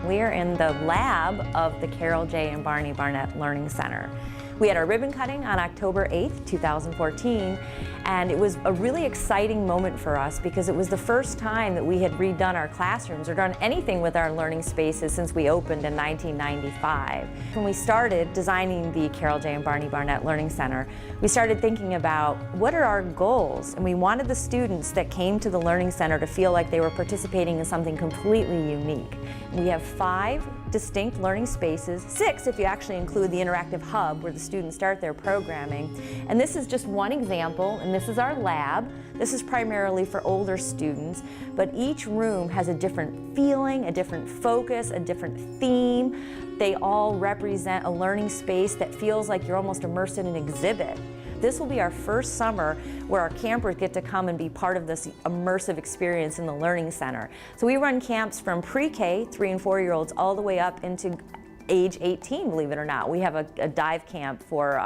We are in the lab of the Carol J. and Barney Barnett Learning Center. We had our ribbon cutting on October 8th, 2014, and it was a really exciting moment for us because it was the first time that we had redone our classrooms or done anything with our learning spaces since we opened in 1995. When we started designing the Carol J. and Barney Barnett Learning Center, we started thinking about what are our goals, and we wanted the students that came to the Learning Center to feel like they were participating in something completely unique. We have 5 distinct learning spaces, 6 if you actually include the interactive hub where the students start their programming. And this is just one example, and this is our lab. This is primarily for older students, but each room has a different feeling, a different focus, a different theme. They all represent a learning space that feels like you're almost immersed in an exhibit. This will be our first summer where our campers get to come and be part of this immersive experience in the Learning Center. So we run camps from pre-K, 3 and 4-year-olds, all the way up into age 18, believe it or not. We have a dive camp for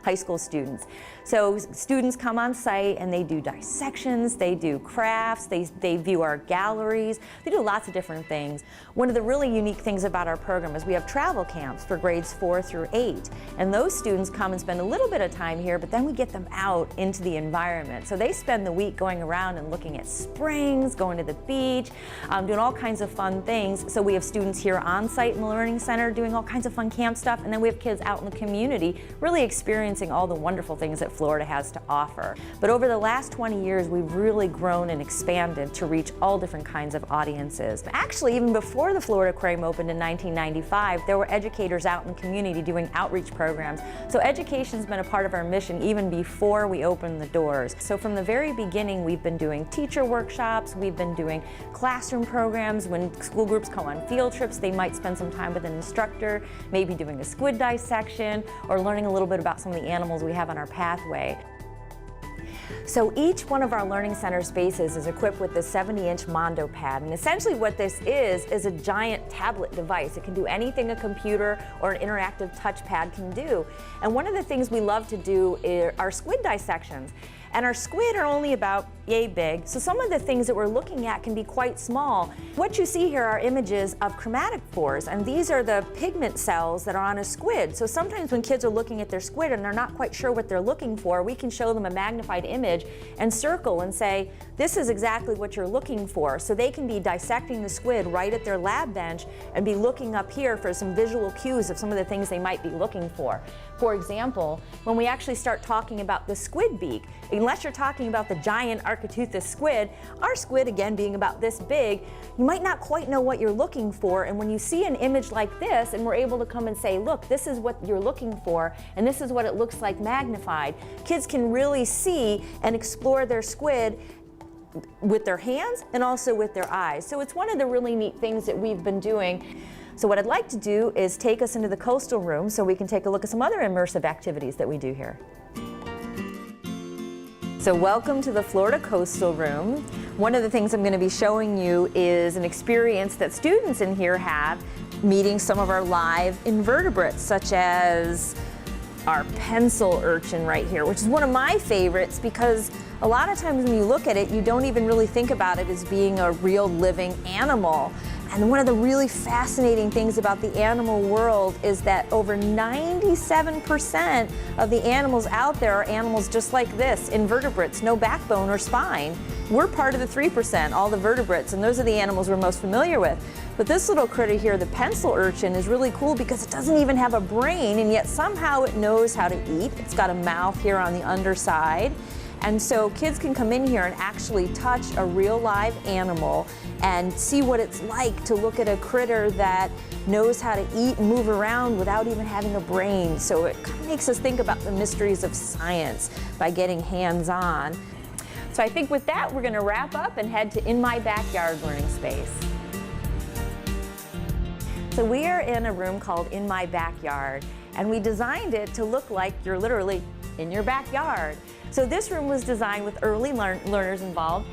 high school students. So students come on site and they do dissections, they do crafts, they view our galleries, they do lots of different things. One of the really unique things about our program is we have travel camps for grades 4 through 8. And those students come and spend a little bit of time here, but then we get them out into the environment. So they spend the week going around and looking at springs, going to the beach, doing all kinds of fun things. So we have students here on site in the Learning Center doing all kinds of fun camp stuff, and then we have kids out in the community really experiencing all the wonderful things that Florida has to offer. But over the last 20 years, we've really grown and expanded to reach all different kinds of audiences. Actually, even before the Florida Aquarium opened in 1995, there were educators out in the community doing outreach programs. So education's been a part of our mission even before we opened the doors. So from the very beginning, we've been doing teacher workshops, we've been doing classroom programs. When school groups come on field trips, they might spend some time with an instructor, maybe doing a squid dissection or learning a little bit about some of the animals we have on our pathway. So each one of our Learning Center spaces is equipped with this 70-inch Mondo pad, and essentially what this is a giant tablet device. It can do anything a computer or an interactive touchpad can do. And one of the things we love to do are squid dissections. And our squid are only about yay big, so some of the things that we're looking at can be quite small. What you see here are images of chromatophores, and these are the pigment cells that are on a squid. So sometimes when kids are looking at their squid and they're not quite sure what they're looking for, we can show them a magnified image and circle and say, this is exactly what you're looking for. So they can be dissecting the squid right at their lab bench and be looking up here for some visual cues of some of the things they might be looking for. For example, when we actually start talking about the squid beak, unless you're talking about the giant Architeuthis squid, our squid, again, being about this big, you might not quite know what you're looking for. And when you see an image like this, and we're able to come and say, look, this is what you're looking for, and this is what it looks like magnified, kids can really see and explore their squid with their hands and also with their eyes. So it's one of the really neat things that we've been doing. So what I'd like to do is take us into the coastal room so we can take a look at some other immersive activities that we do here. So welcome to the Florida Coastal Room. One of the things I'm going to be showing you is an experience that students in here have meeting some of our live invertebrates, such as our pencil urchin right here, which is one of my favorites because a lot of times when you look at it, you don't even really think about it as being a real living animal. And one of the really fascinating things about the animal world is that over 97% of the animals out there are animals just like this, invertebrates, no backbone or spine. We're part of the 3%, all the vertebrates, and those are the animals we're most familiar with. But this little critter here, the pencil urchin, is really cool because it doesn't even have a brain, and yet somehow it knows how to eat. It's got a mouth here on the underside. And so kids can come in here and actually touch a real live animal and see what it's like to look at a critter that knows how to eat and move around without even having a brain. So it kind of makes us think about the mysteries of science by getting hands-on. So I think with that, we're going to wrap up and head to In My Backyard Learning Space. So we are in a room called In My Backyard, and we designed it to look like you're literally in your backyard. So this room was designed with early learners involved,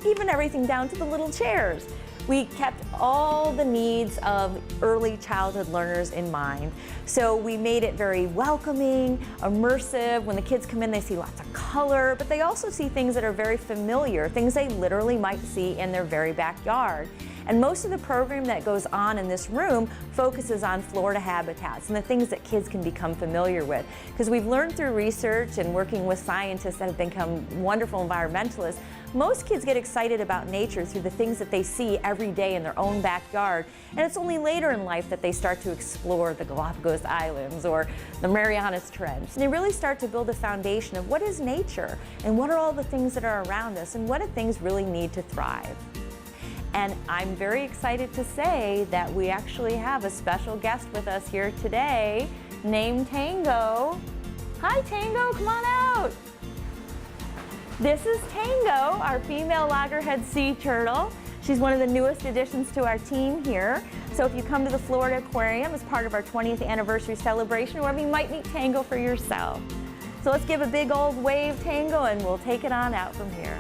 even everything down to the little chairs. We kept all the needs of early childhood learners in mind. So we made it very welcoming, immersive. When the kids come in, they see lots of color, but they also see things that are very familiar, things they literally might see in their very backyard. And most of the program that goes on in this room focuses on Florida habitats and the things that kids can become familiar with. Because we've learned through research and working with scientists that have become wonderful environmentalists, most kids get excited about nature through the things that they see every day in their own backyard, and it's only later in life that they start to explore the Galapagos Islands or the Marianas Trench. And they really start to build a foundation of what is nature, and what are all the things that are around us, and what do things really need to thrive. And I'm very excited to say that we actually have a special guest with us here today named Tango. Hi Tango, come on out. This is Tango, our female loggerhead sea turtle. She's one of the newest additions to our team here. So if you come to the Florida Aquarium as part of our 20th anniversary celebration, or you might meet Tango for yourself. So let's give a big old wave, Tango, and we'll take it on out from here.